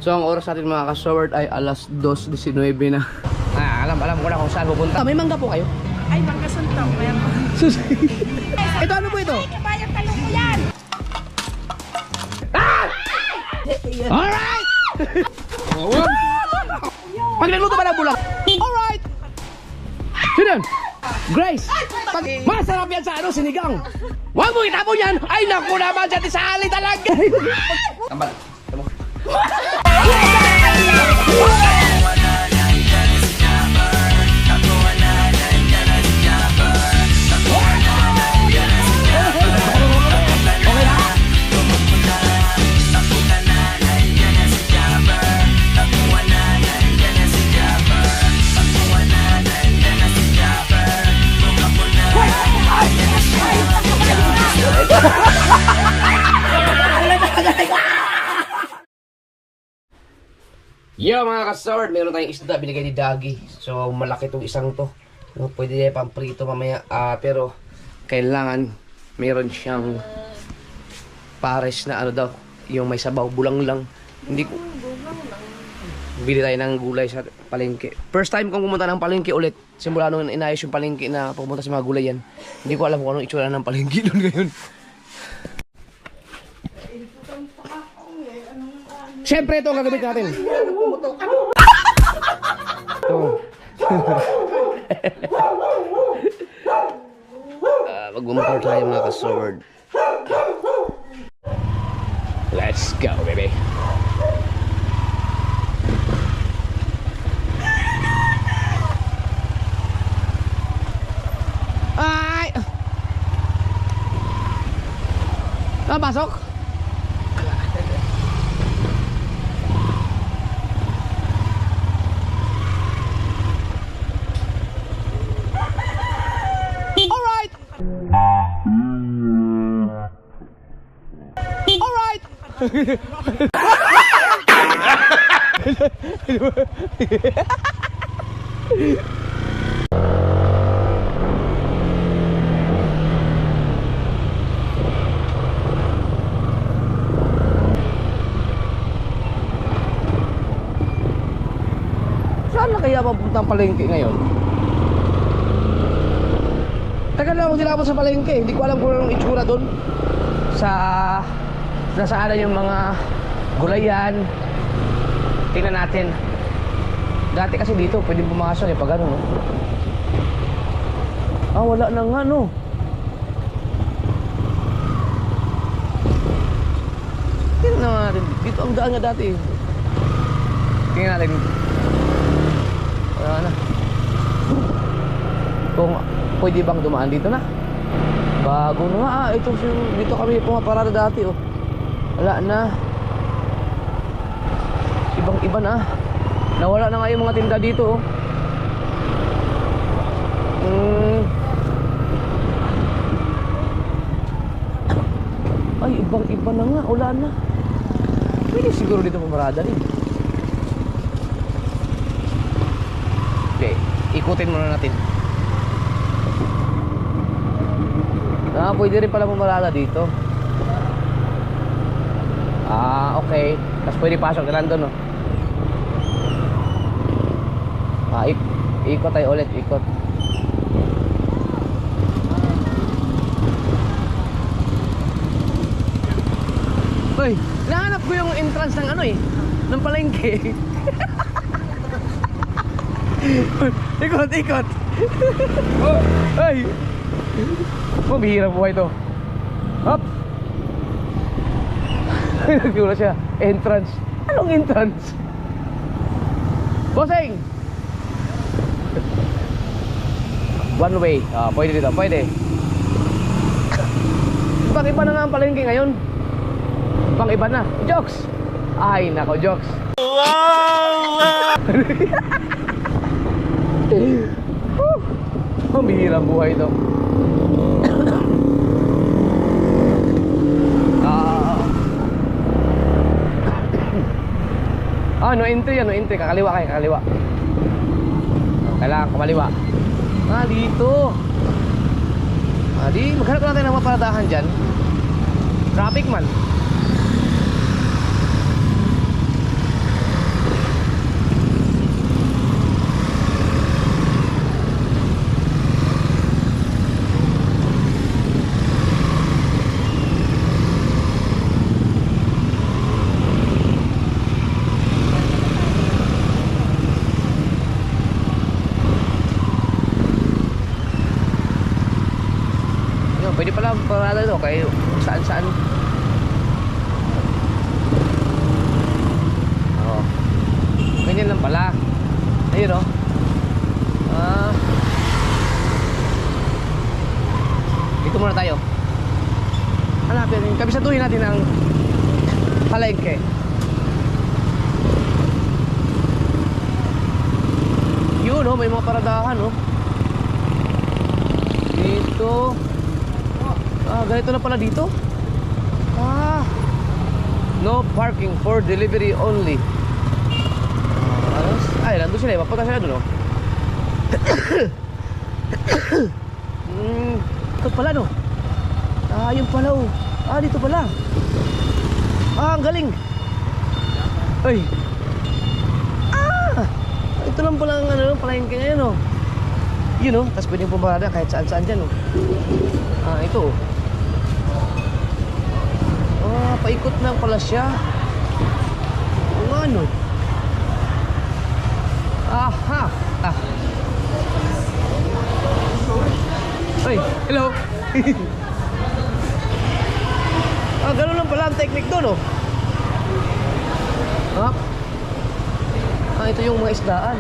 So ang oras natin mga ka-sword ay alas 2:19 na. Alam ko na kung saan pupunta. May mangga po kayo? Ay, mangga suntaw. Meron. Ito ano po ito? Ay, kabayang talong ko yan. Alright! Pag nagluto ba ng bulak? Alright! Sino yan? Grace! Pag masarap yan sa ano, sinigang. Huwag mo itapon yan! Ay naku naman, dyan isali talaga! Tambal. Tamo. Yo mga ka-sword, meron tayong isda binigay ni Dagi. So malaki itong isang to. No, pwede niya pang prito mamaya. Pero kailangan meron siyang pares na ano daw, yung may sabaw, bulang lang. Hindi ko bili tayo ng gulay sa palengke. First time kong pumunta ng palengke ulit. Simula nung inayos yung palengke na pumunta sa mga gulay yan. Hindi ko alam kung anong itsura ng palengke doon ngayon. Siyempre ito ang gagawin natin. Ito. Magmumotor tayo mga ka-sword. Let's go, baby. Ay! Pasok? Alright! Alright! Saan na kaya papuntang palengke ngayon? Tagal na ako sinabot sa palengke. Hindi ko alam kung anong itsura doon. Nasaan yung mga gulayan. Tingnan natin. Dati kasi dito pwedeng pumasok pag ano, no? Wala na nga, no? Tingnan natin. Dito ang daan nga dati. Tingnan natin. Wala na. Kung pwede bang dumaan dito na? Bago na nga. Dito kami pumaparada dati, oh. Wala na. Ibang iba na. Nawala na nga yung mga tinda dito, oh. Ay, ibang iba na nga. Wala na. Pwede siguro dito pumarada rin. Okay, ikutin muna natin. Pwede rin pala pumarada dito. Okay. Tapos pwede pasok na nandun, no? Ikot tayo ulit, ikot. Hoy, nahanap ko yung entrance ng ano ng palengke. Ikot. Ay. Mabihira po ito. Hop. Nagtula siya. Entrance. Anong entrance? Bossing! One way. Pwede dito. Pwede. Pang-iba na nga ang palengke ngayon. Pang-iba na. Jokes! Ay, nako, jokes. Wow! Mabihira buhay ito. No entry yan, no entry. Kakaliwa kayo, kakaliwa. Kailangan kumaliwa. Dito. Di, maghanap natin ng maparadahan dyan. Traffic man. pala ito, kaya saan-saan. Oh. Ganyan lang pala. Ayun oh. Dito muna tayo. Hanapin, kabisatuhin natin ang palengke. Yun oh, may mga paradahan oh. Dito. Ganito na pala dito. No parking for delivery only. Ay, nandun sila, mapunta sila dun oh. Ito pala no. Yun pala oh. Dito pala. Ang galing. Ay. Ito lang pala ang ano, palengke ngayon oh. Yun oh, tapos pwedeng pumarada kahit saan-saan dyan oh. Ito oh. Paikot lang pala siya. Ano? Aha. Ay, hello. Ganun lang pala ang technique doon oh. Ito yung mga isdaan.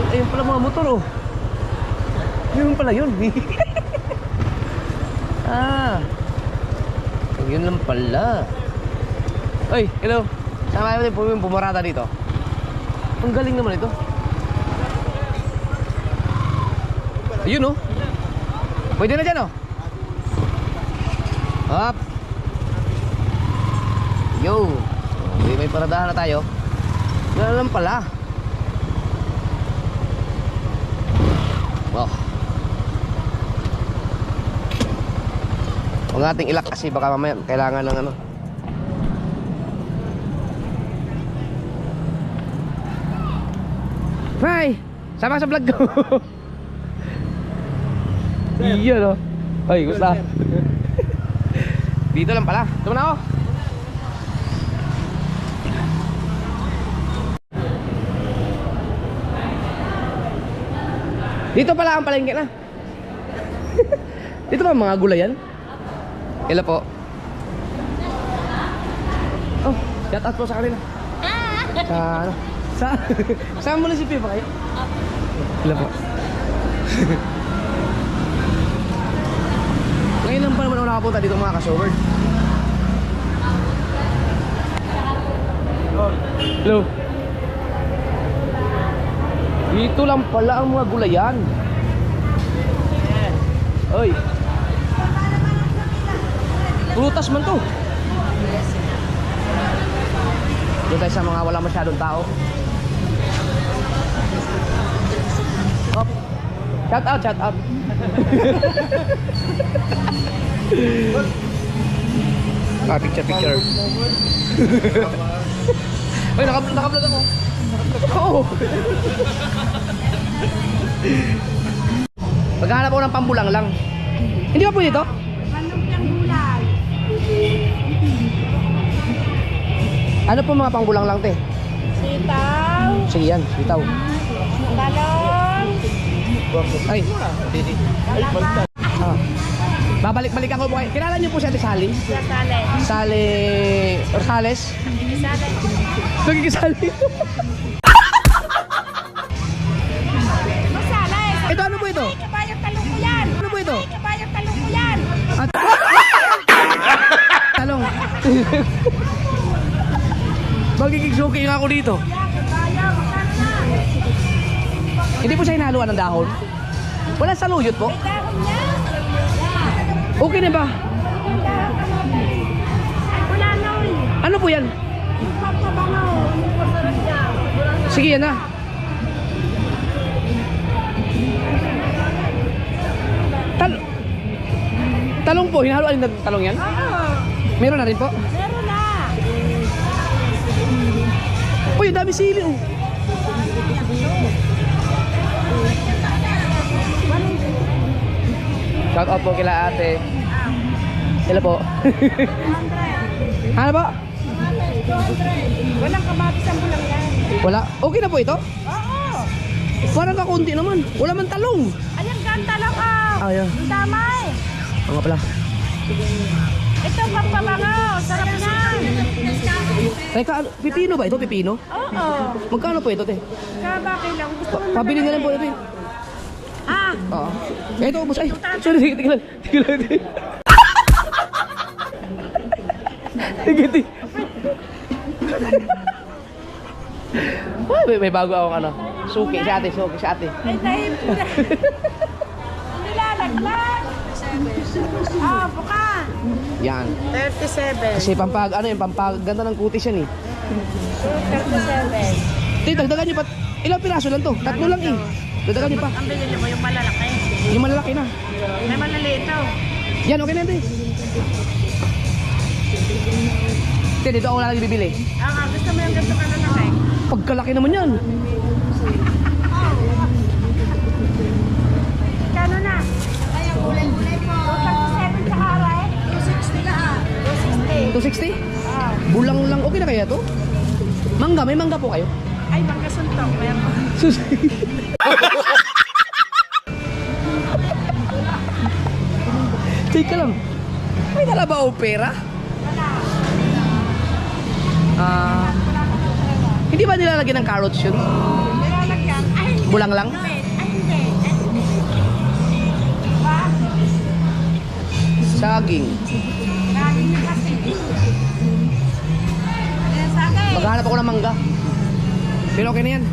Ayun pala mga motor oh. Yun pala yun. Yun lang pala. Ay, hello. Sama natin po yung pumarada dito. Ang galing naman ito. Ayun oh. Pwede na dyan oh. Up. Yo. May paradahan na tayo. Ganun lang pala. Wow. Huwag nating ilak kasi baka mamaya kailangan ng ano. Hi! Sama sa vlog ko. Iya no. Ay, gusto. Dito lang pala. Tama na ako. Dito pala ang palengke na. Dito ba mga gulayan? Hello po. Oh, shout out po sa kanila. Sa ano? Sa munisipyo ba kayo? Hello po. Ngayon lang pa naman ako nakapunta dito mga ka-shower. Hello. Dito lang pala ang mga gulayan. Oy. Prutas man to. Doon tayo sa mga wala masyadong tao. Hop. Shout out, shout out. Picture. Ay, naka-vlog ako. Oo. Paghahanap ako ng pambulang lang. Hindi ba pwede ito? Manok ng gulay. Ano po mga pangbulang lang, te? Sitaw. Sige yan, bitaw. Talong. Ay. Babalik-balik ako po. Kilala niyo po si Ate Sally? Sale. Sally Orsales? Sale. Nagkikisali. Masala eh. Ito ano po ito? Kabayang talong ko yan. Ano po ito? Kabayang talong ko yan. Talong. Magkikigsuki nga ako dito. Kabayang, magkano? Hindi po siya hinahaluan ng dahon? Wala saluyot po? May dahon niya. Okay na ba? Wala na eh. Ano po yan? Papabangaw. Sige yan na. Talong po, hinahaluan ng talong yan? Oo. Meron na rin po? Meron na. Uy, dami sili oh. Shout out po kila ate. Sila po. Ano po? Walang kamatis ang bulang yan. Wala. Okay na po ito? Oo. Parang kakunti naman. Wala man talong. Ayan, ganta lang ah. Ah, yan. Ang damay. Nga pala. Ito, pampabangaw. Sarap na. Teka, pipino ba ito? Pipino? Oo. Magkano po ito, te? Kabaki lang. Gusto mo Pabili na lang po ito. Ah, Oo. Ito, boss. Ay, sorry, sige, tingnan. Tingnan. Sige, tingnan. May bago akong ano. Suki si ate, suki si ate. ay dahil nilalaglag. Ah, buka. Yan. 37. Kasi pampag, ano yung pampaganda ng kutis yan eh. 37. Te, dagdagan nyo pa. Ilang piraso lang to? Tatlo lang eh. Dagdagan nyo pa. Ang bilhin mo yung malalaki. Yung malalaki na. May malaliit daw. Yan, okay na yan, te. Te, dito ako lang bibili. Ah, gusto mo yung ganito ka na lang eh. Pagkalaki naman yan. Kano na? Kaya gulay-gulay po. 37 sa karay. 260 lahat. 260. 260? Ah. Bulang lang. Okay na kaya to? Mangga, may mangga po kayo? Ay, magkasuntong. Meron. Sus. Teka lang. May dala ba o pera? Ah, hindi ba nilalagyan ng carrots yun? Nilalagyan. Ay, hindi. Bulang lang? Ay, hindi. Ba? Saging. Galing yung kasi. Kaya sa akin. Maghanap ako ng mangga. Pero okay na yan.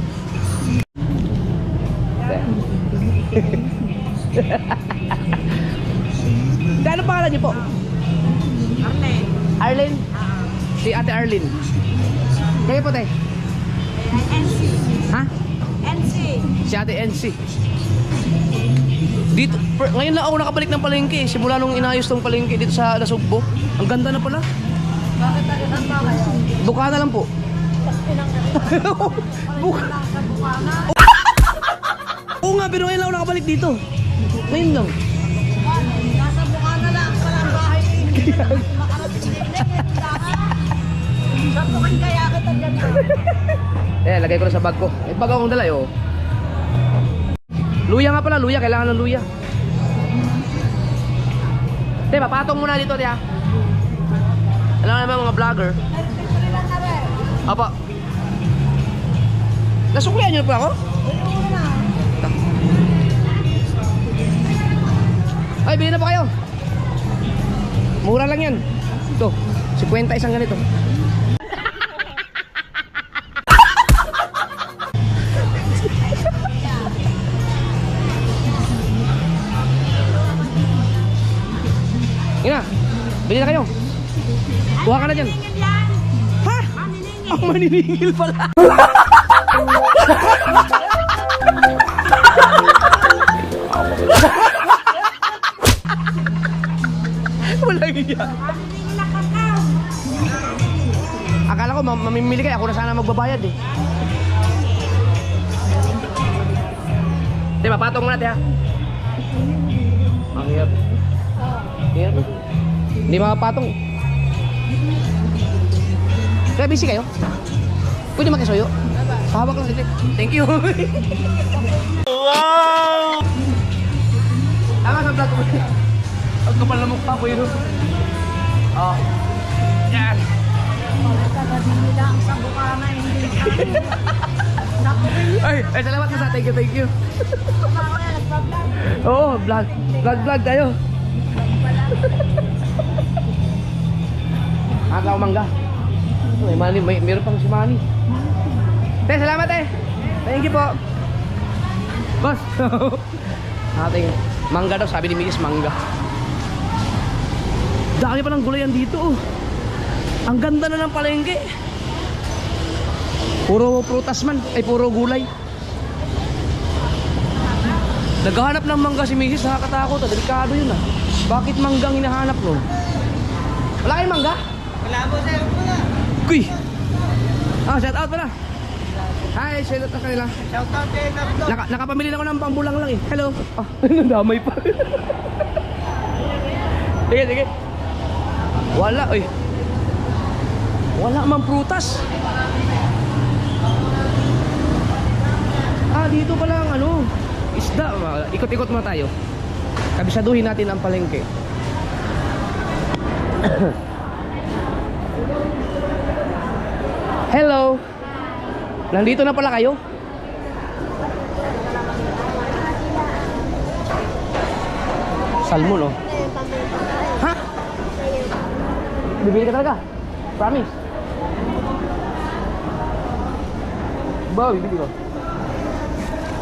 Ano pangalan niyo po? Arlene. Arlene? Si Ate Arlene. Kayo po, te? NC. Ha? NC. Si Ate NC. Dito, ngayon lang ako nakabalik ng palengke. Simula nung inayos tong palengke dito sa Nasugbo. Ang ganda na pala. Bakit tagaan ba kayo? Bukana lang po. Oo nga, pero ngayon lang ako nakabalik dito. Ngayon lang. Nasa Bukana lang pala ang bahay ni Sapukin kaya kita dyan. Eh, lagay ko na sa bag ko. May bag akong dala, oh. Luya nga pala, luya. Kailangan ng luya. Te, papatong muna dito, te, ha? Alam naman mga vlogger. Apa. Nasuklihan niyo pa ako? Ay, bili na po kayo. Mura lang yan. Ito, 50 isang ganito. Yan na, bili na kayo. Kuha ka na dyan. Ha? Ang maniningil pala. Walang iya. Akala ko mamimili kayo. Ako na sana magbabayad eh. Di ba, patong muna ha. Ang hirap. Hirap. Hindi makapatong. Kaya busy kayo? Pwede makisuyo? Pahawak lang si Thank you. Wow! Tama sa vlog ko. Ang kapal na mukha ko yun. Oh. Yan. Nila ang sa Bukana hindi. Ay, salamat mo sa thank you. Oo, vlog tayo. Agaw mangga. May mani, meron pang si Manny. Salamat Thank you po. Boss. Ating mangga daw, sabi ni Mrs. Mangga. Dami pa ng gulayan dito oh. Ang ganda na ng palengke. Puro prutas man, ay puro gulay. Naghahanap ng mangga si Mrs. Nakakatakot, delikado yun ah. Bakit manggang hinahanap no? Wala kayong mangga? Wala po sir. Kuy! Shout out pala. Hi, shout out na kanila. Shout out kay Nabdo. Nakapamili na ako ng pambulang lang eh. Hello. Damay pa. Sige. Wala, oy. Wala mang prutas. Dito pala ang ano, isda. Ikot-ikot muna tayo. Kabisaduhin natin ang palengke. Hello. Nandito na pala kayo? Salmon, oh. Ha? Bibili ka talaga? Promise? Ba, bibili ko.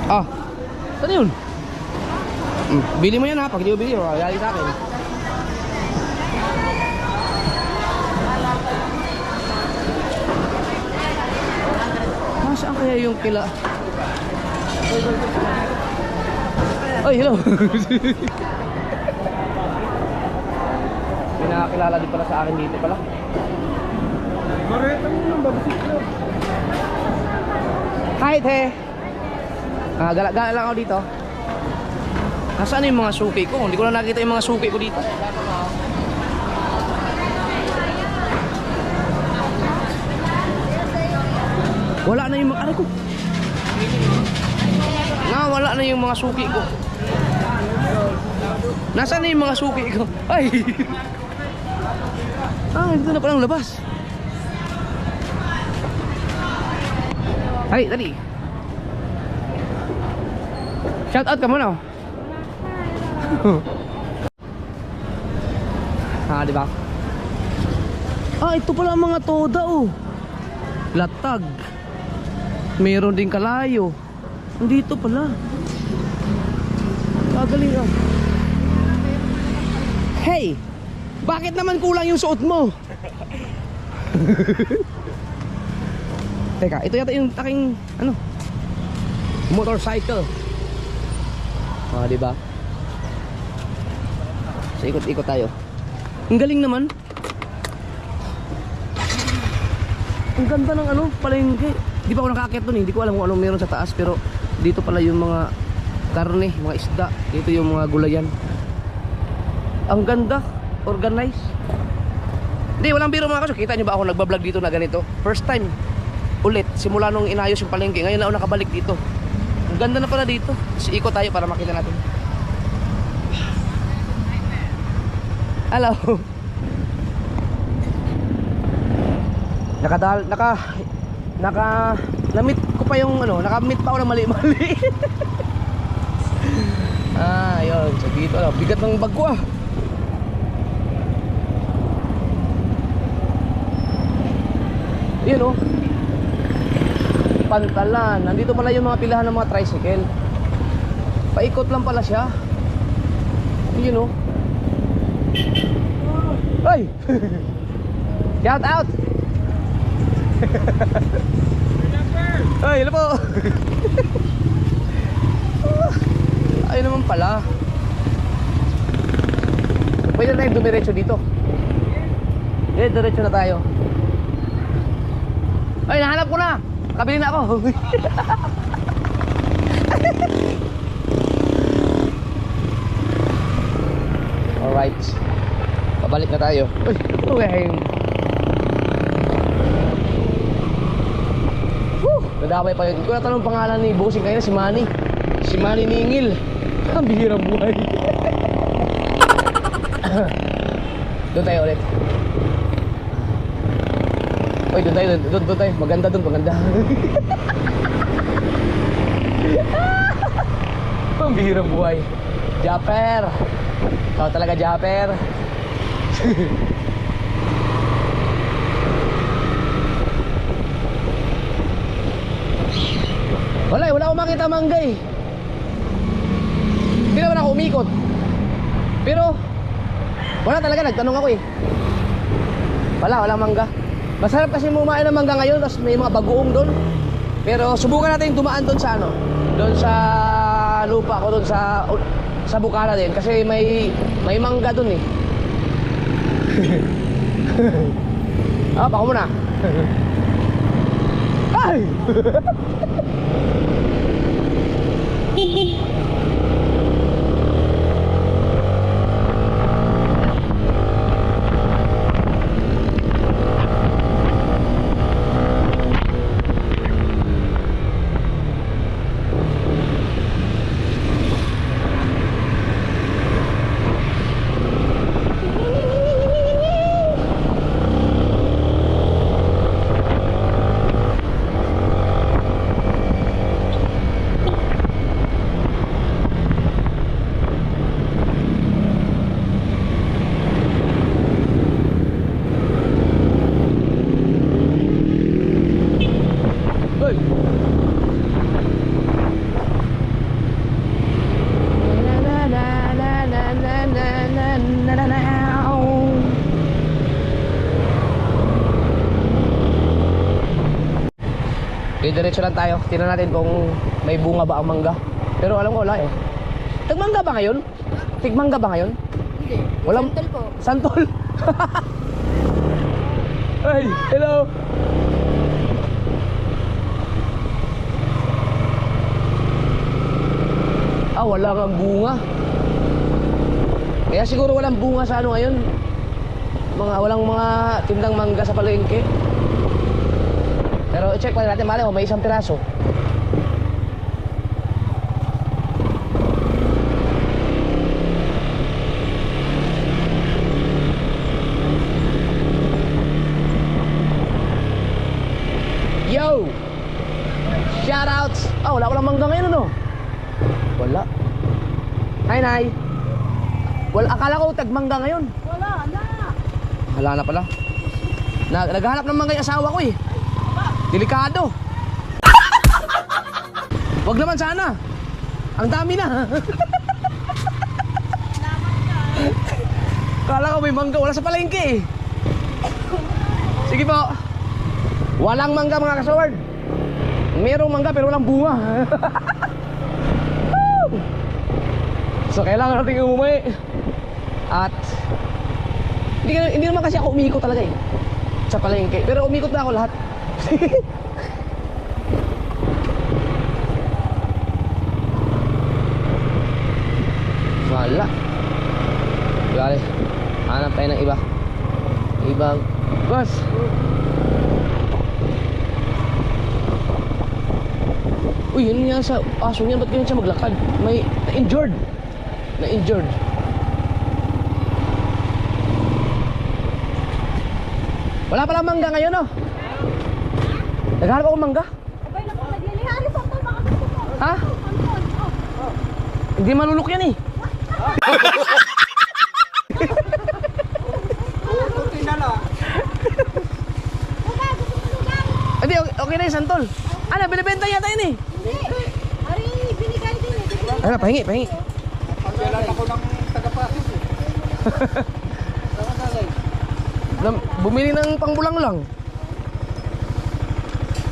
Ah, ano yun? Bili mo yan ha, pag di mo bili, gali sa akin. Saan kaya yung kila? Ay, hello! May nakakilala din pala sa akin dito pala. Mareta mo ng babasit na. Hi, te! Gala lang ako dito. Nasaan yung mga suki ko? Hindi ko na nakita yung mga suki ko dito. Wala na yung mga... Aray ko! Wala na yung mga suki ko. Nasaan na yung mga suki ko? Ay! Dito na palang labas. Ay, tadi. Shout out ka muna. Di ba? Ito pala ang mga toda, oh. Latag. Meron din kalayo. Nandito pala. Gagaling ah. Hey! Bakit naman kulang yung suot mo? Teka, ito yata yung aking ano? Motorcycle. Di ba? So ikot-ikot tayo. Ang galing naman. Ang ganda ng ano, palengke. Di pa ako nakaakyat dun eh. Hindi ko alam kung anong meron sa taas. Pero dito pala yung mga karne, mga isda. Dito yung mga gulayan. Ang ganda. Organized. Hindi, walang biro mga kaso. Kita nyo ba ako nagbablog dito na ganito? First time ulit. Simula nung inayos yung palengke. Ngayon na ako nakabalik dito. Ang ganda na pala dito. Kasi ikot tayo para makita natin. Hello. Na-meet ko pa yung ano, naka-meet pa ako ng mali-mali. Yun. So dito, bigat ng bag ko ah. Yun oh. Pantalan. Nandito pala yung mga pilahan ng mga tricycle. Paikot lang pala siya. Yun oh. Ay! Shout out! Ay, hello po! Ayun naman pala. Pwede na tayong dumiretso dito. Diretso na tayo. Ay, nahanap ko na! Nakabili na ako! Alright. Pabalik na tayo. Uy, ito eh. Nadamay pa yun. Hindi ko natanong pangalan ni Bossing kanina, si Manny. Si Manny Ningil. Ang bihirang buhay. Doon tayo ulit. Uy, doon tayo. Maganda doon, maganda. Ang bihirang buhay. Japper. Ikaw talaga, Japper. Wala akong makita mangga eh. Hindi naman ako umikot. Pero wala talaga, nagtanong ako eh. Walang mangga. Masarap kasi mumain ng mangga ngayon. Tapos may mga bagoong doon. Pero subukan natin tumaan doon sa ano, doon sa lupa ko, doon sa Bukana din. Kasi may mangga doon eh. Bako muna. Ay! Diretso lang tayo. Tingnan natin kung may bunga ba ang mangga. Pero alam ko wala eh. Tigmangga ba ngayon? Tigmangga ba ngayon? Hindi. Walang... Santol po. Santol? Ay, hello. Wala kang bunga. Kaya siguro walang bunga sa ano ngayon. Walang mga tindang mangga sa palengke. Pero check pa natin, mali mo may isang piraso. Yo! Shoutouts! Wala mangga ngayon ano? Wala. Hi, Nay. Akala ko tagmangga ngayon. Wala na. Wala na pala. Naghahanap ng mangga yung asawa ko eh. Delikado. Wag naman sana. Ang dami na. Akala ko may mangga. Wala sa palengke eh. Sige po. Walang mangga mga kasaward. Merong mangga pero walang bunga. So kailangan natin umuwi. At hindi naman kasi ako umikot talaga eh sa palengke. Pero umikot na ako lahat. Wala. Gale. Hanap tayo ng iba. Ibang bus. Uy, yun nga sa aso niya. Ba't ganyan siya maglakad? May na-injured. Na-injured. Wala pala mangga ngayon, no? Naghanap ako mangga. Abay na po, naglilihari po ito. Baka gusto po. Ha? Santol. Hindi malulok yan eh. Kunti na lang. Lugar, gusto mo lugar? Hindi, okay na yung santol. Ano, binibenta yata yun eh. Hindi. Ari, binigay din eh. Ano, pahingi. Pagyalan ako ng taga-Pasig eh. Saka salay. Bumili ng pangbulang lang.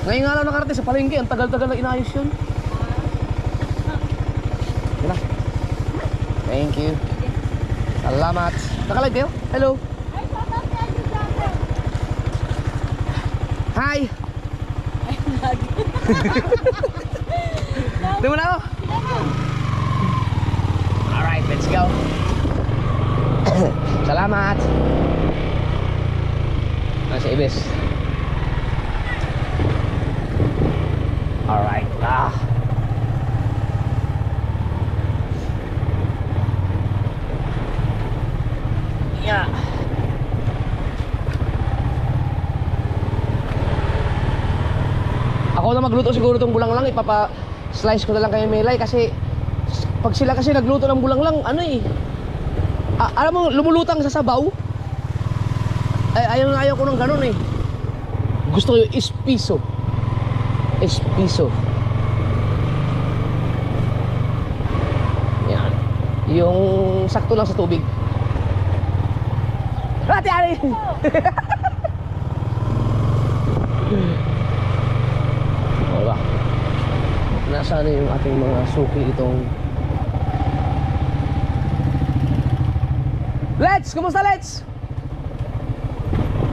Ngayon nga lang nakarating sa palengke. Ang tagal-tagal na inayos yun. Yan na. Thank you. Salamat. Nakalive kayo? Hello. Ay, shout out kay Alvin Vlogger. Hi. Doon mo na ako. Alright, let's go. Salamat. Nasa ibis. Alright. Yeah. Ako na magluto siguro itong bulang lang. Ipapa-slice ko na lang kay Melay kasi pag sila kasi nagluto ng bulang lang, ano eh, alam mo, lumulutang sa sabaw. Ay, ayaw ko ng ganun eh. Gusto ko yung espiso. Espiso. Yan. Yung sakto lang sa tubig. Ate Ali! Wala. Nasaan na yung ating mga suki itong... Let's! Kumusta, Let's?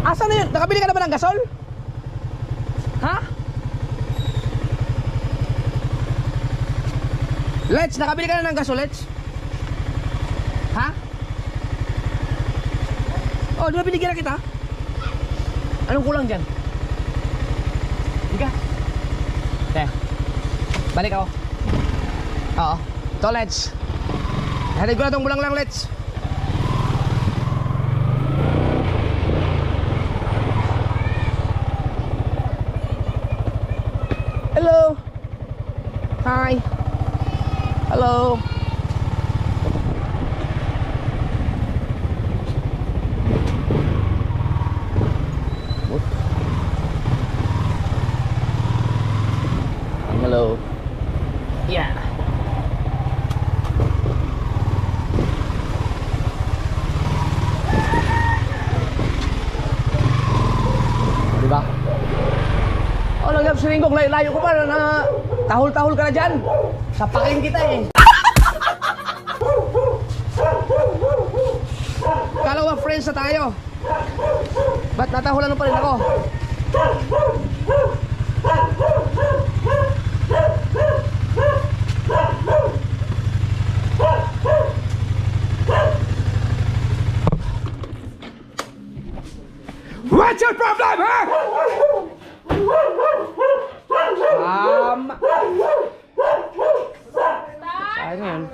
Asan na yun? Nakabili ka na ba ng gasol? Ha? Let's! Nakabili ka na ng gasol, Let's? Ha? Oh, di ba binigyan na kita? Anong kulang dyan? Higa. Teka. Balik ako. Oo. Ito, Let's. Hatid ko na itong bulang lang, Let's. Hello. Hi. Hello. Hello. Yeah. Diba? Ano nga, Siringgong, layo ko pa na tahol-tahol ka na dyan. Sapakin kita eh. Kala ko ba friends na tayo? Ba't natahulan mo pa rin ako? What's your problem, ha? Ano yan?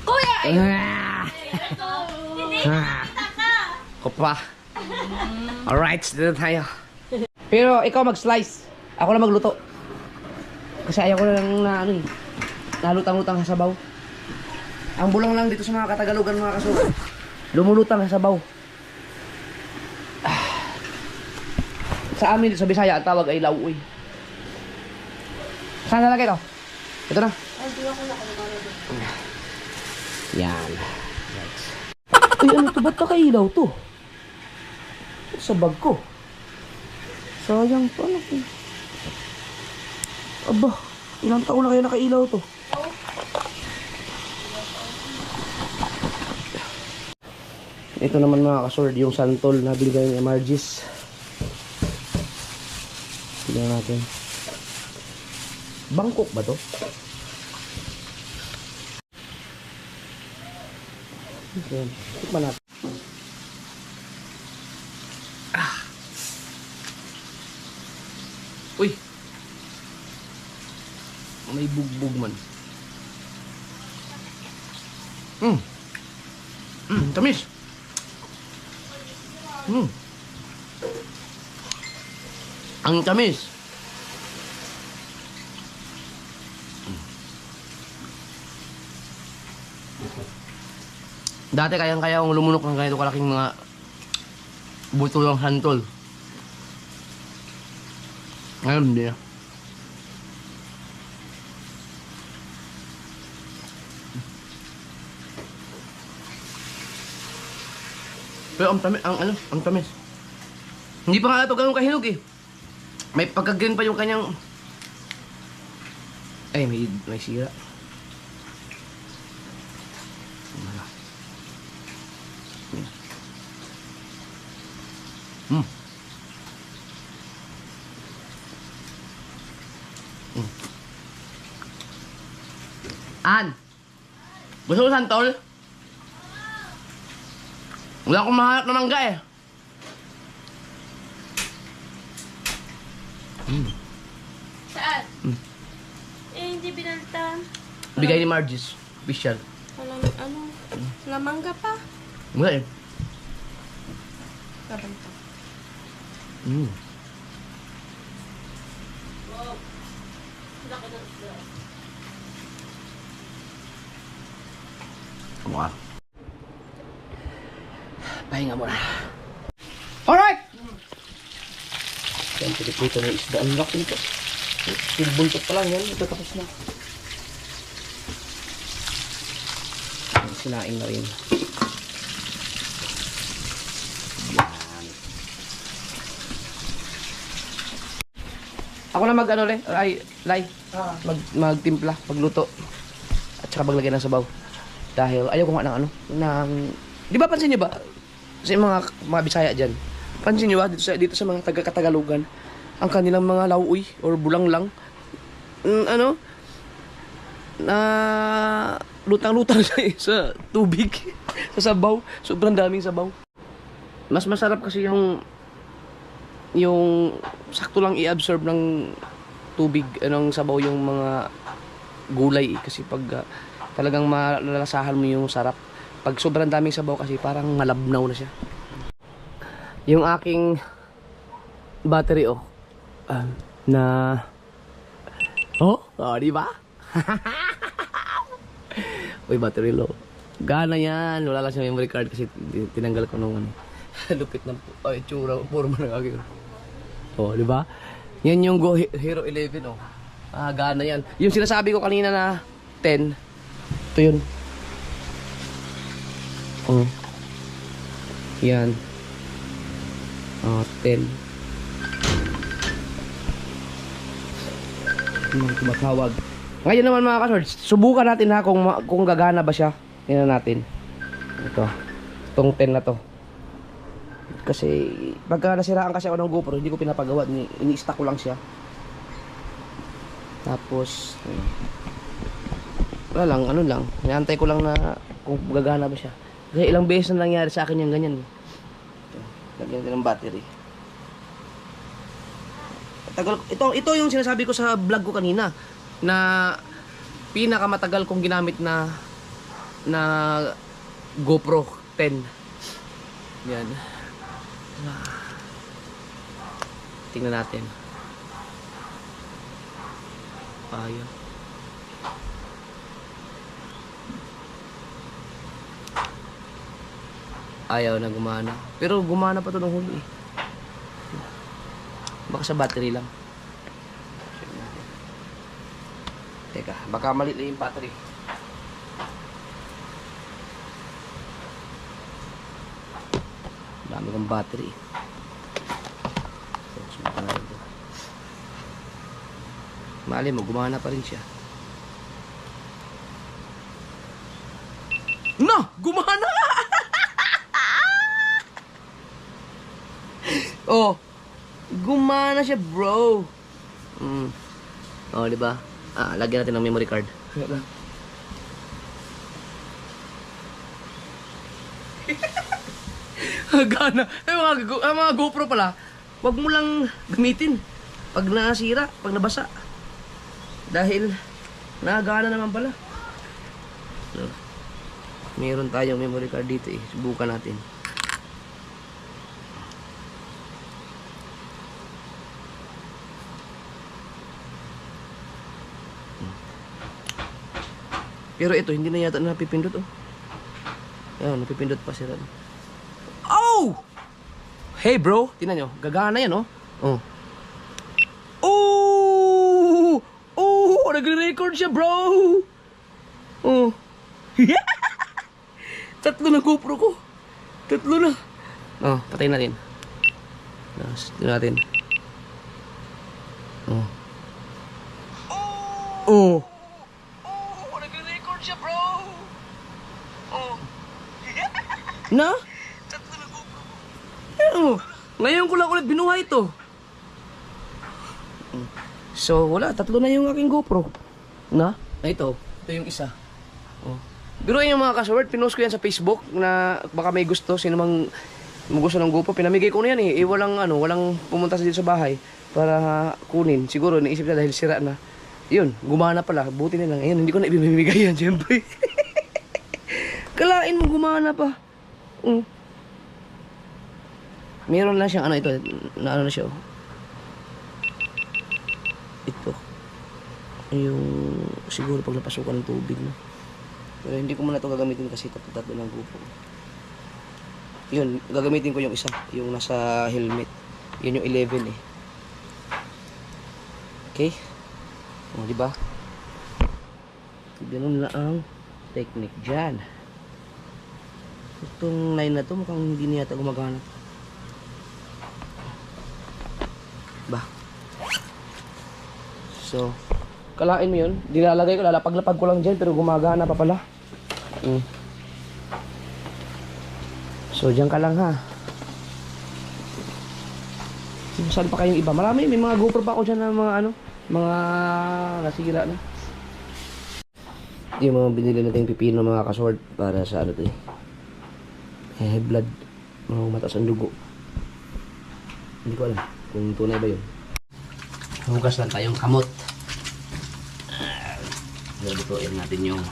Kuya! Ako pa. Alright, dito tayo. Pero ikaw mag-slice. Ako na magluto. Kasi ayaw ko na lang na ano eh. Nalutang-lutang sa sabaw. Ang bulang lang dito sa mga Katagalugan, mga kasukan. Lumulutang sa sabaw. Sa amin dito sa Bisaya, ang tawag ay lauoy. Saan nalagay ito? Ito na. Yan. Right. Ay, ano to? Ba't nakailaw to? Sa bag ko. Sayang pa. Ano to? Aba, ilang taon na kayo nakailaw to? Ito naman mga kasword, yung santol na binigay ni Margis. Tignan natin. Bangkok ba to? Okay, tikman natin. Uy! May bugbog man. Tamis! Ang tamis! Dati kayang-kaya akong lumunok ng ganito kalaking mga buto ng santol. Ngayon hindi na. Pero ang tamis, ang tamis. Hindi pa nga ito ganun kahinog eh. May pagka-green pa yung kanyang... Ay, may sira. An! Gusto mo santol? Wala akong mahanap na mangga eh. Saan? Eh, hindi binaltan. Bigay ni Margis. Official. Walang ano, lamangga pa. Wala eh. Kabanta. Mukha. Pahinga muna. Alright! Yan, pinipito na yung isda. Ang laki nito. Pinbuntot pa lang yan. Ito tapos na. Sinaing na rin. Yan. Ako na mag ano Lai. Magtimpla, magluto. At saka maglagay ng sabaw. Dahil ayaw ko nga ng di ba pansin niyo ba? Sa mga Bisaya dyan. Pansin niyo ba dito sa mga taga-Katagalugan, ang kanilang mga lauoy or bulang lang na lutang-lutang sa tubig, sa sabaw. Sobrang daming sabaw. Mas masarap kasi yung sakto lang i-absorb ng tubig, sabaw yung mga gulay kasi pag talagang malalasahan mo yung sarap. Pag sobrang daming sabaw kasi parang malabnaw na siya. Yung aking battery di ba? Uy, battery low. Gana yan. Wala lang siya memory card kasi tinanggal ko nung ano. Lupit ng tsura. Puro man nagagawin. Oh, di ba? Yan yung Go Hero 11, oh. Gana yan. Yung sinasabi ko kanina na 10. Ito yun. Oh. Yan. 10. Tumatawag. Ngayon naman mga ka-swords, subukan natin ha kung gagana ba siya. Tingnan natin. Ito. Itong 10 na to. Kasi pagka nasiraan kasi ako ng GoPro, hindi ko pinapagawa. Ini-stack ko lang siya. Tapos wala lang, ano lang. Inaantay ko lang na kung gagana ba siya. Kasi ilang beses na nangyari sa akin yung ganyan. Ito. Lagyan din ng battery. Ito yung sinasabi ko sa vlog ko kanina na pinakamatagal kong ginamit na GoPro 10. Yan. Tingnan natin. Ayaw. Ayaw na gumana. Pero gumana pa to ng huli. Baka sa battery lang. Teka, baka mali lang yung battery. Dami kong battery. Mali mo, gumana pa rin siya. No! Gumana! Oh! Gumana siya, bro! Oh, diba? Lagyan natin ng memory card. Gana. Mga GoPro pala, wag mo lang gamitin pag nasira, pag nabasa. Dahil nagana naman pala. So, meron tayong memory card dito eh. Subukan natin. Pero ito, hindi na yata napipindot oh. Ayan, napipindot pa sila. Oh! Hey bro, tingnan nyo, gagana yan oh. Oh. Oh! Oh! Nagre-record siya bro! Oh. Tatlo na GoPro ko. Tatlo na. Oh, patayin natin. Tingnan natin. Oh. Oh! Oh! Nagre-record siya bro! Oh. Na? Tatlo na GoPro ko. Oh. Ngayon ko lang ulit binuhay ito. So, wala. Tatlo na yung aking GoPro. Na? Ito. Ito yung isa. Oh. Biruin yung mga kasword. Pinost ko yan sa Facebook na baka may gusto. Sino mang gusto ng GoPro. Pinamigay ko na yan eh. Walang pumunta sa dito sa bahay para kunin. Siguro, naisip na dahil sira na. Yun, gumana pala. Buti na lang. Ayun, hindi ko na ibibigay yan, syempre. Kalain mo, gumana pa. Meron lang siyang ito. Na na siya oh. Ito yung siguro pag napasukan ng tubig no? Pero hindi ko muna ito gagamitin kasi tatlo ng GoPro. Yun, gagamitin ko yung isa, yung nasa helmet. Yun yung 11 eh. Okay, o diba ganun na ang technique dyan. Itong 9 na to mukhang hindi na yata gumagana ba. So, kalain mo yun. Dilalagay ko, lalapag-lapag ko lang dyan, pero gumagana pa pala. So, dyan ka lang ha. Saan pa kayong iba? Marami, may mga GoPro pa ako dyan na mga mga nasira na. Yung mga binili natin pipino mga kasword para sa to eh. Blood. Mga mataas ang dugo. Hindi ko alam kung tunay ba yun. Hugas lang tayong kamot. Lutuin natin yung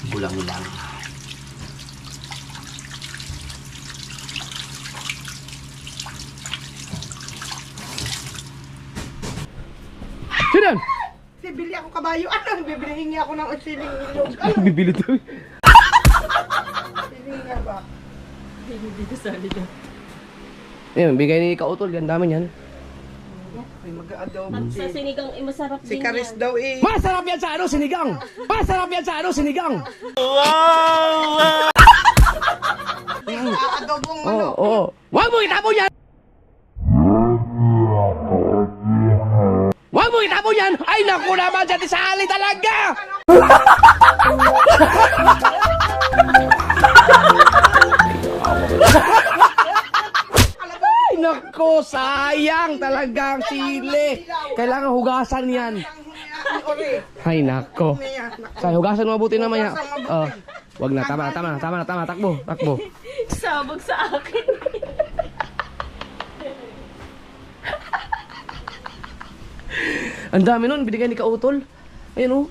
gulang-gulang. Sinan! Bibili ako kabayo. Ano? Bibilihin niya ako ng usiling ilog. Bibili to. Dito solid. Ayun, bigay ni Kautol, ang dami yan. Ay, mag-adobo. At sa sinigang, masarap Si din Karis yan. daw eh. Masarap yan sa ano, sinigang! Masarap yan sa ano, sinigang! Adobong Oo, oo. Huwag mo itapon yan! Huwag mo itapon yan! Ay, naku naman, dyan sa ali talaga! Ay, naku, sayang talagang sili. Kailangan hugasan yan. Ay, nako. Say, hugasan mo mabuti na maya. Oh, wag na, tama na, takbo. Sabog sa akin. Ang dami nun, binigay ni Kautol. Ayun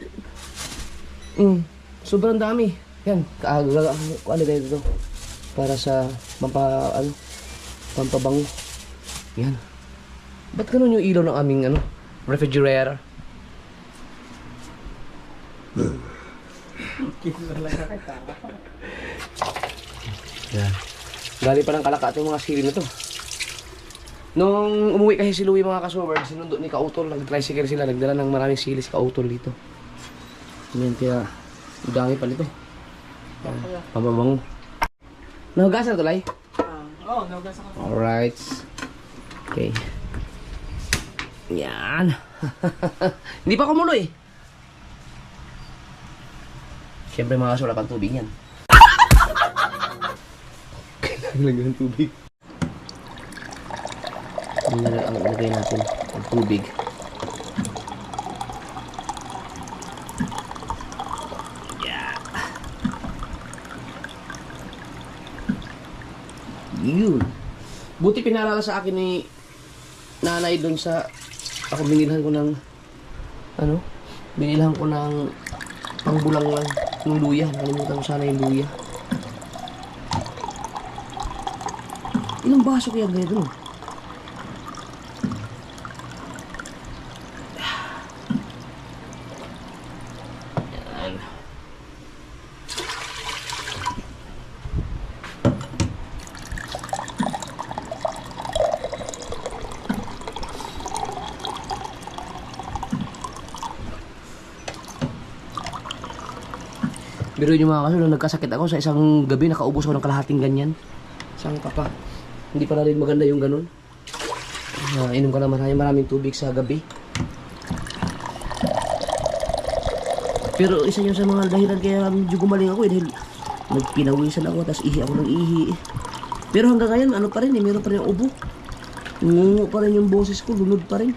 oh. Sobrang dami. Yan, ano kayo dito? Para sa pampabango. Yan. Ba't ganun yung ilaw ng aming refrigerator? Yan. Galing pa ng Kalakati yung mga sili na to. Nung umuwi kasi si Louie mga kasuber, sinundo ni Kautol, nag-tricycle sila, nagdala ng maraming sili si Kautol dito. Yan, kaya ang dami pa nito. Pampabango. Nahugasan na to, Lai? Oo, nahugasan ko. Alright. Okay. Yan. Hindi pa kumulo eh. Siyempre mga kasura pag tubig yan. Kailangan lang ng tubig. Ang lagay natin ang tubig. Yeah. Yun. Buti pinaalala sa akin ni nanay doon sa ako binilhan ko ng binilhan ko ng pangbulang lang ng luya. Nalimutan ko sana yung luya. Ilang baso kaya ganito? Pero yung mga kaso, nung nagkasakit ako sa isang gabi, nakaubos ako ng kalahating ganyan. Isang papa. Hindi pala rin maganda yung ganun. Inom ka naman maraming tubig sa gabi. Pero isa yun sa mga dahilan kaya medyo gumaling ako dahil nagpinawisan ako, tapos ihi ako ng ihi. Pero hanggang ngayon, ano pa rin meron pa rin yung ubo. Ngungo pa rin yung boses ko, lunod pa rin.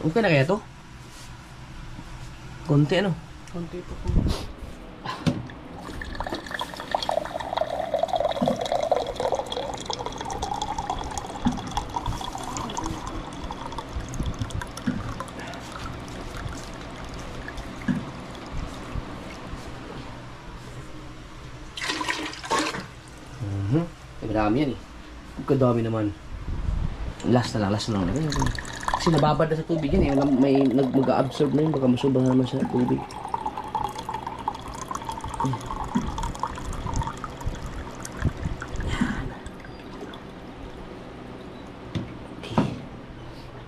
Okay na kaya to? Konti ano? Konti pa po. Marami yan eh. Kadami naman. Last na lang. Kasi nababad na sa tubig yan eh. May mag-absorb na yun. Baka masubang naman sa tubig. Okay.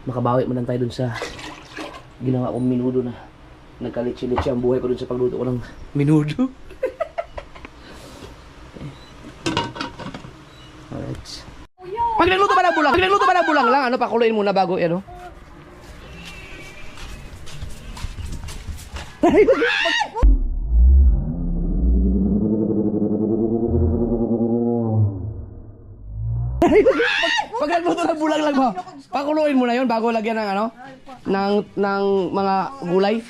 Makabawi mo lang tayo dun sa ginawa kong minudo na nagkalitsi-litsi ang buhay ko dun sa pagluto ko ng minudo. Alright. Pag nagluto ba ng bulang lang, pakuluin muna bago yan, Pag nagluto ng bulang lang mo, pakuluin mo na yun bago lagyan ng ng mga gulay.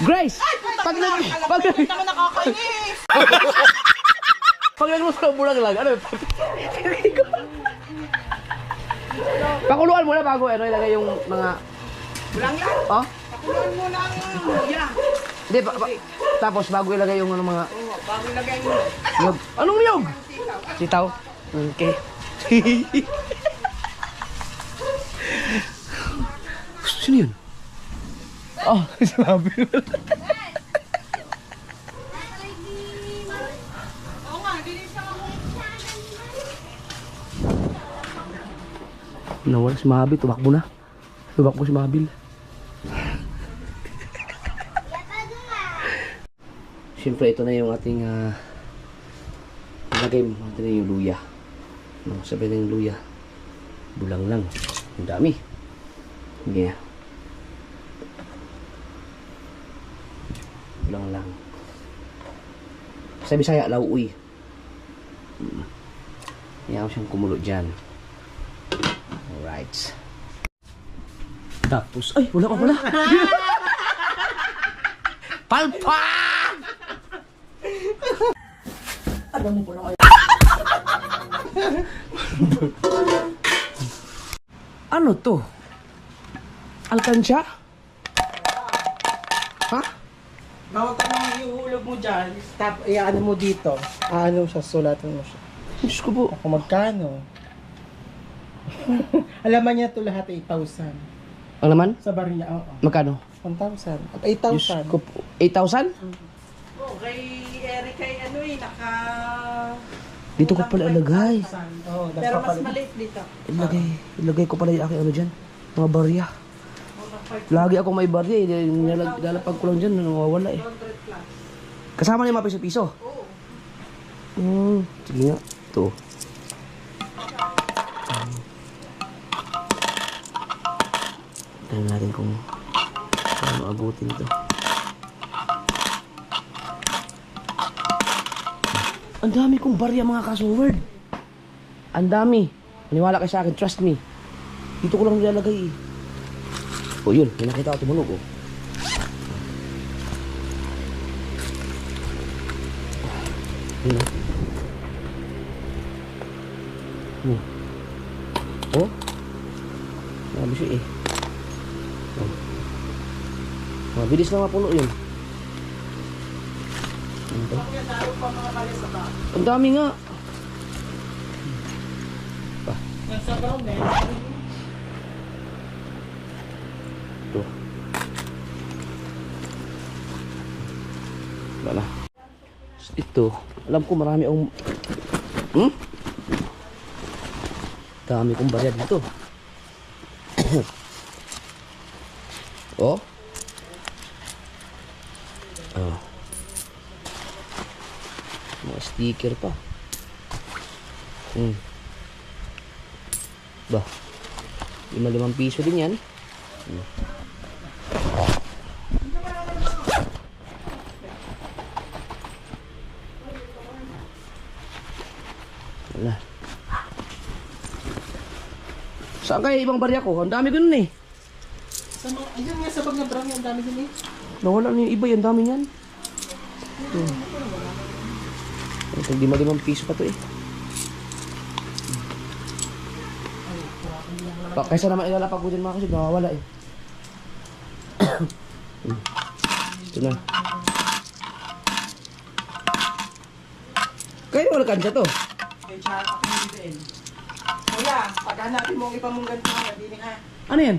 Grace! Pag nagluto ng bulang lang, Pakuluan muna bago ano ilagay yung mga... Bulang yan. Oh? Pakuluan mo lang ang luya. Hindi, tapos bago ilagay yung ano, mga... Oo, bago ilagay mo. Niyog. Anong niyog? Sitaw. Okay. Sino yun? Oh, sabi mo. Oo nga, dinis ako. Nawala si Mabil, tumakbo na. Tumakbo si Mabil. Siyempre ito na yung ating lagay mo. Ito na yung luya. No, sabi na yung luya. Bulang lang. Ang dami. Yeah. Bulang lang. Sa Bisaya, lauuy. Iyaw siyang kumulo dyan. Alright. Tapos, ay, wala pa pala. Palpak! Alam mo po na kayo. Ano to? Alkansya? Ha? Bawag ka nang iuhulog mo dyan. Stop, ano mo dito. Ano siya, sulatan mo siya. Diyos ko po. Ako magkano? Alaman niya ito lahat 8,000. Ang laman? Sa bar niya, oo. Magkano? 1,000. At Diyos 8,000. ko po. 8,000? Oo, kay Eric ay ano eh, Dito ko pala ilagay. Oo, pero mas maliit dito. Ilagay ko pala yung aking ano dyan. Mga barya. Lagi ako may barya eh. Nilalapag ko lang dyan. Nawawala eh. 200 plus. Kasama na yung mga piso-piso? Oo. Sige nga. Ito. Tignan natin kung paano abutin ito. Ang dami kong barya mga kasoward. Ang dami. Maniwala kayo sa akin. Trust me. Dito ko lang nilalagay eh. O yun. May nakita ako tumunog oh. Yun oh. Oh. Sabi siya eh. Oh. Mabilis na mapuno yun. Ang dami nga. Pa. Nasa brown eh. Ito. Wala na. Ito. Alam ko marami akong... Dami kong barya dito. Oh. Oh. Mga sticker pa. Ba. 5 piso din yan. Wala. Saan kaya ibang barya ko? Ang dami ko nun eh. Sa mga, ayun nga sa bag na brown, ang dami din eh. Nawala na yung iba, yung dami niyan. Ito, 5 piso pa to eh. Kaysa naman ilalapag ko din mga kasi nawawala eh. Ito na. Kaya wala kansya to. Kaya siya ako hindi din. Kuya, paghanapin mo ang ibang mong ganito na, hindi ha. Ano yan?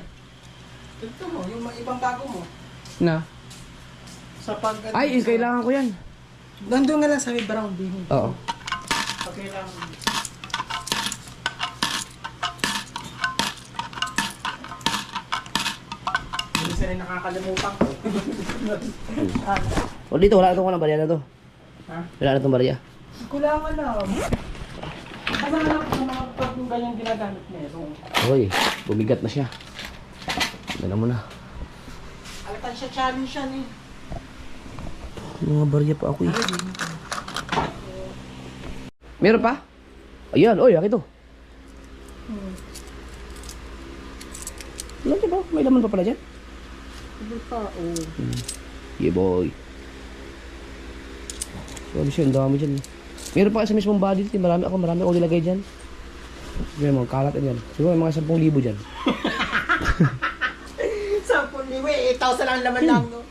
Ito mo, yung ibang bago mo. Na? Sa pag... Ay, kailangan ko yan. Nandun nga lang sa may brown din. Oo. Pag kailangan. Hindi sila nakakalimutan ko. O dito, wala na itong barya na to. Ha? Wala na itong barya. Kulangan lang. Kasi anak ko sa mga pag yung ganyan ginagamit meron. Hoy, bumigat na siya. Dala mo na. Alatan siya challenge siya eh. Mga barya pa ako eh. Meron pa? Ayan, oy, akin to. Wala diba? May laman pa pala dyan. Hindi pa, oh. Yeah, boy. Sabi siya, ang dami dyan. Meron pa sa mismong body dito. Marami ako nilagay dyan. Yan, mga kalat yan. Siguro mga 10,000 dyan. 10,000 eh. 1,000 lang laman lang, no?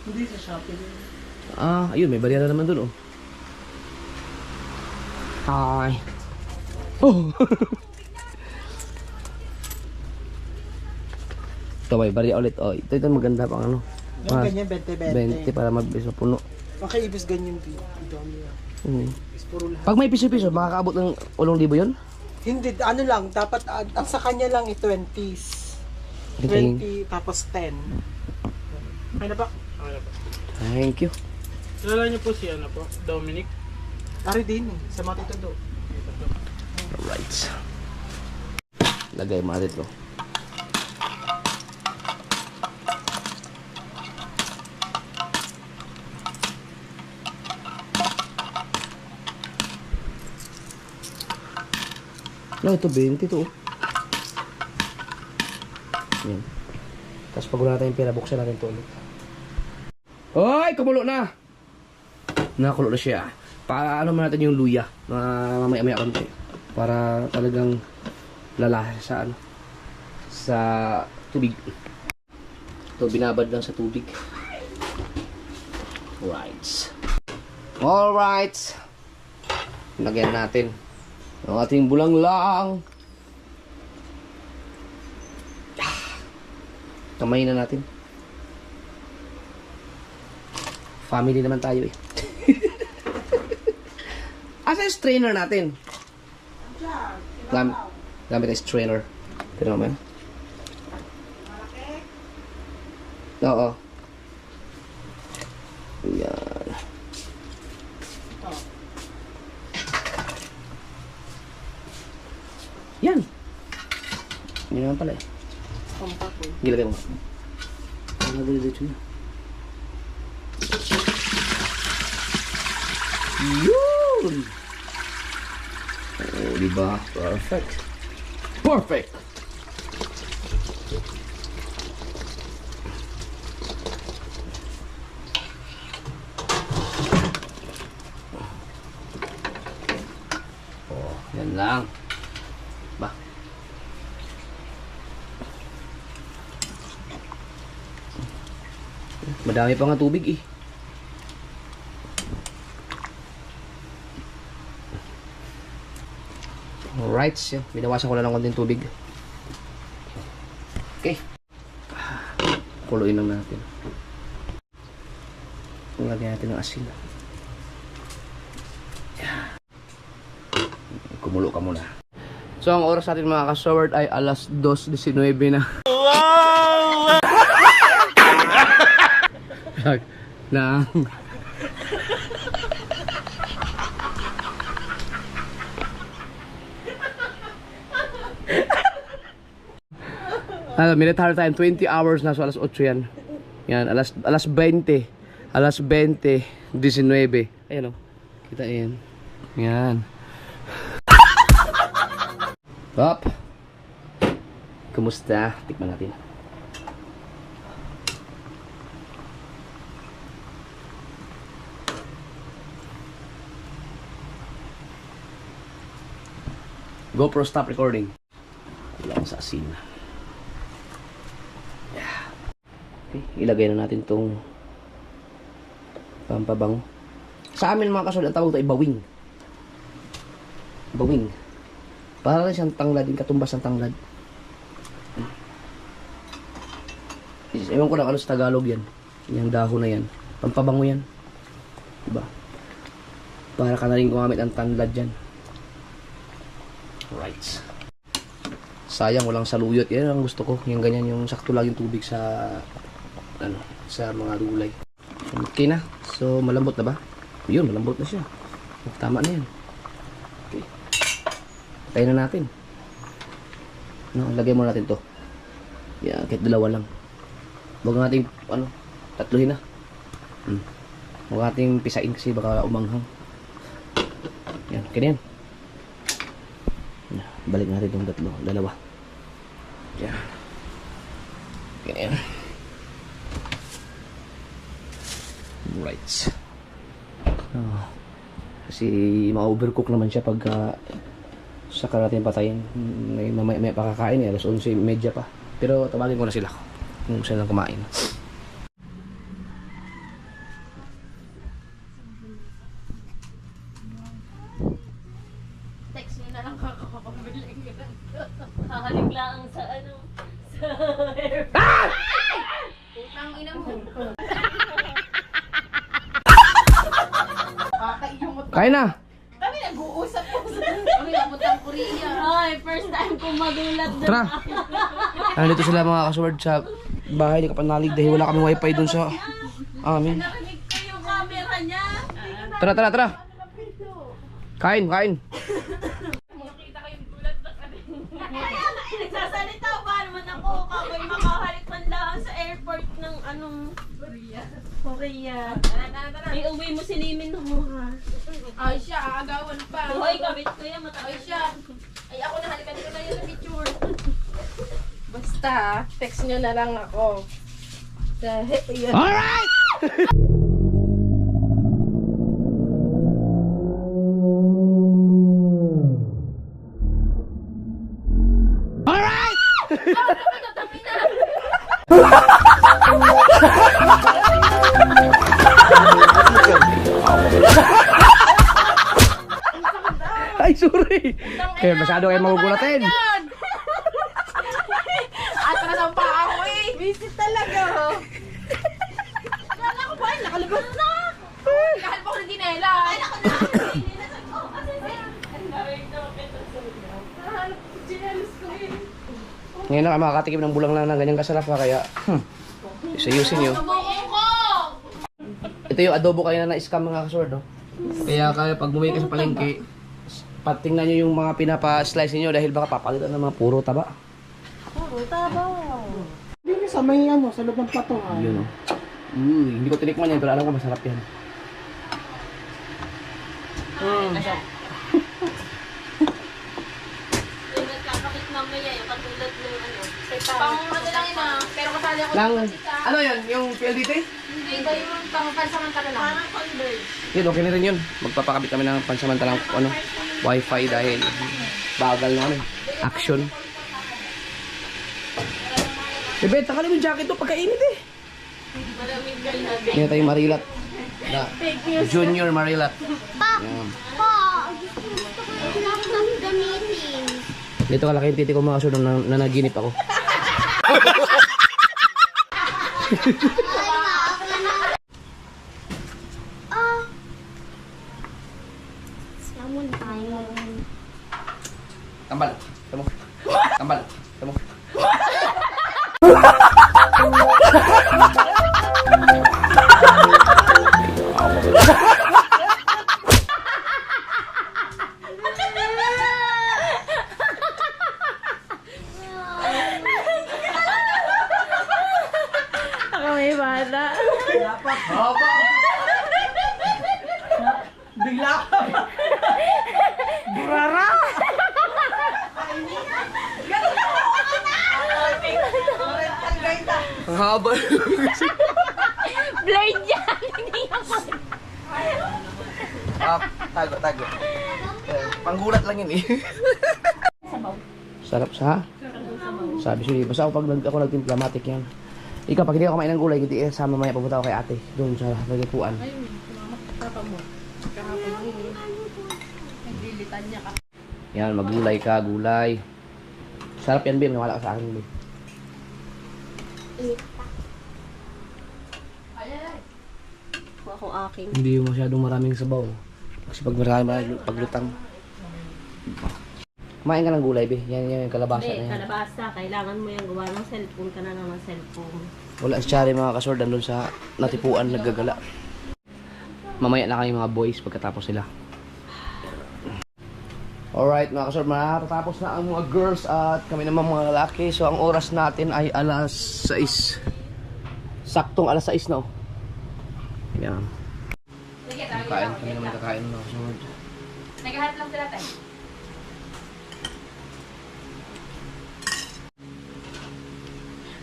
Hindi sa Shopee. Ah, ayun, may barya na naman dun, oh. Hi. Oh! Ito, may barya ulit. Oh, ito maganda pang ano. Yung ganyan, 20-20. 20 para mabilis mapuno. Makaibis ganyan, dami yan. Puro lahat. Pag may piso-piso, makakaabot ng 8,000 yun? Hindi, ano lang, dapat, ang sa kanya lang 20s. 20, tapos 10. Okay na ba? Okay na ba? Thank you. Kilala niyo po si ano po, Dominic? Ari din, sa mga tito do. Alright. Lagay mo natin ito. No, ito 20 to. Yan. Tapos pag wala tayong pera, buksan natin ito ulit. Hoy! Kumulo na! Nakakulo na siya. Para ano man natin yung luya. Mamaya-maya konti. Para talagang lalasa sa ano. Sa tubig. Ito binabad lang sa tubig. Alright. Alright. Lagyan natin ang ating bulanglang. Kamay na natin. Family naman tayo eh. Asa yung strainer natin? Gamit ang strainer. Pero naman. Oo. Yan. Yan. Yan naman pala eh. Gilagay mo. Ang dito niya. Yun! Oh, diba? Perfect. Perfect! Oh, yan lang. Ba? Madami pa nga tubig eh. Alright, so, binawasan ko na lang konting tubig. Okay. Kuluin lang natin. Lagyan natin ng asin. Kumulo ka muna. So, ang oras natin mga ka-showard ay alas 2:19 na. Wow! na military time 20 hours na, so alas 8 yan. Yan, alas 20. Alas 20, 19. Ayan o. Kita yan. Yan. Hop. Kumusta? Tikman natin. GoPro stop recording. Ilang sa asin. Yeah. Okay, ilagay na natin tong pampabango. Sa amin mga kasul, ang tawag ito ay bawing. Bawing. Para rin siyang tanglad, yung katumbas ng tanglad. Ewan ko lang ano sa Tagalog yan. Yung dahon na yan. Pampabango yan. Diba? Para ka na rin gumamit ang tanglad yan. Right. Sayang walang saluyot. Yan ang gusto ko. Yung ganyan, yung sakto lang yung tubig sa ano, sa mga gulay. Okay na. So malambot na ba? Yun, malambot na siya. Tama na yan. Okay. Patayin na natin. No, lagay mo natin to. Yan, kahit dalawa lang. Huwag nating ano, tatluhin na. Huwag nating pisain kasi baka umanghang. Yan, ganyan. Balik natin itong tatlo, dalawa. Yan. Ganyan. Right. Oh. Kasi ma-overcook naman siya pag Saka natin patayin. May pakakain eh. Alas 11:30 pa. Pero tawagin ko na sila kung sila kumain. Text mo na lang kakakabili. Hahalik lang sa ano. Sa airport. Putang ina mo. Kain na! Kami nag-uusap po sa kami nabutang Korea. Ay, first time ko magulat doon. Tara! Nandito sila mga kasword sa bahay ni Kapanalig dahil wala kaming wifi dun sa amin. Narinig ko yung camera niya. Tara, tara, tara! Kain, kain! Nagsasalita ba naman ako? Kakoy makahalik man lang sa airport ng anong Korea. Iuwi mo si Limin mo ha. Ay siya, aagawan pa. Hoy, kabit ko yan. Ay Matagal siya. Ay ako nahalikan ko na yung picture. Basta, text nyo na lang ako. Yun. Alright! Ay, sorry! Kaya masyado kayo magugulatin. Atras ang paa ko eh. Visit talaga. Kala ko ba? Nakalabas na. Kahal pa ko ng dinela. Ngayon na kayo makakatikim ng bulang lang ng ganyang kasarap ha, kaya isayusin nyo. Ito yung adobo kayo na na-scam mga kasword, no? Kaya pag bumili ka sa palengke, patingnan nyo yung mga pinapa-slice nyo dahil baka papalitan ng mga puro taba. Hindi sa may ano, sa loob ng patungan. Yun, no? Hindi ko tinikman yan, pero alam ko masarap yan. Yung nagkakapit mamaya yung katulad ng ano. Pang ano lang yun ah. Pero kasali ako Lang, sa chika. ano yun? Yung PLDT? Hindi ba yung pang pansamantala lang? Parang Converge. Yun, okay na rin yun. Magpapakabit kami ng pansamantalang wifi dahil bagal na kami. Action. Bebe, takali mo yung jacket to pagkainit eh. Malamig ka na. Yan tayong Marilat. Na, Junior Marilat. Yan. Gusto ko yung laptop gamitin. Dito kalaki yung titi ko mga kasunod na nanaginip ako. Salmon tayo. Tambal. Tamo. Tambal. Tamo. Ako may bata. Haba. Bigla ka. Burara. Ang haba. Blurred yan. Hindi ako. Tago, tago. Panggulat lang yun eh. Sarap sa? Sabi siya, basta ako ako nagtimpla, matik yan. Ikaw, pag hindi ako kumain ng gulay, hindi sama mamaya pupunta ako kay ate. Doon sa Lagpuan. Yan, maggulay ka, gulay. Sarap yan, Bir. Nawala ka sa akin, Bir. Ako aking. Hindi yung masyadong maraming sabaw. Kasi pag marami, paglutang. Kumain ka ng gulay, Be. Yan yung kalabasa na Hindi, yan. kalabasa. Kailangan mo yung gawa ng cellphone ka na lang ng cellphone. Wala si Chari mga kasord doon sa natipuan naggagala. Mamaya na kayo mga boys pagkatapos sila. Alright mga kasord, matatapos na ang mga girls at kami naman mga lalaki. So ang oras natin ay alas 6. Saktong alas 6 na oh. Yan. Kain kami naman kakain mga kasord. Naghahat lang sila tayo.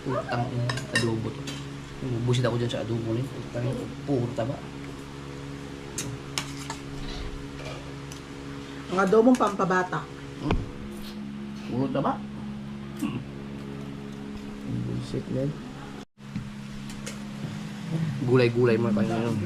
Utang adobo to. Busit ako dyan sa adobo na yun. Utang puro taba. Ang adobong pampabata. Hmm. Puro taba. Bullshit, man. Gulay-gulay mo tayo ngayon.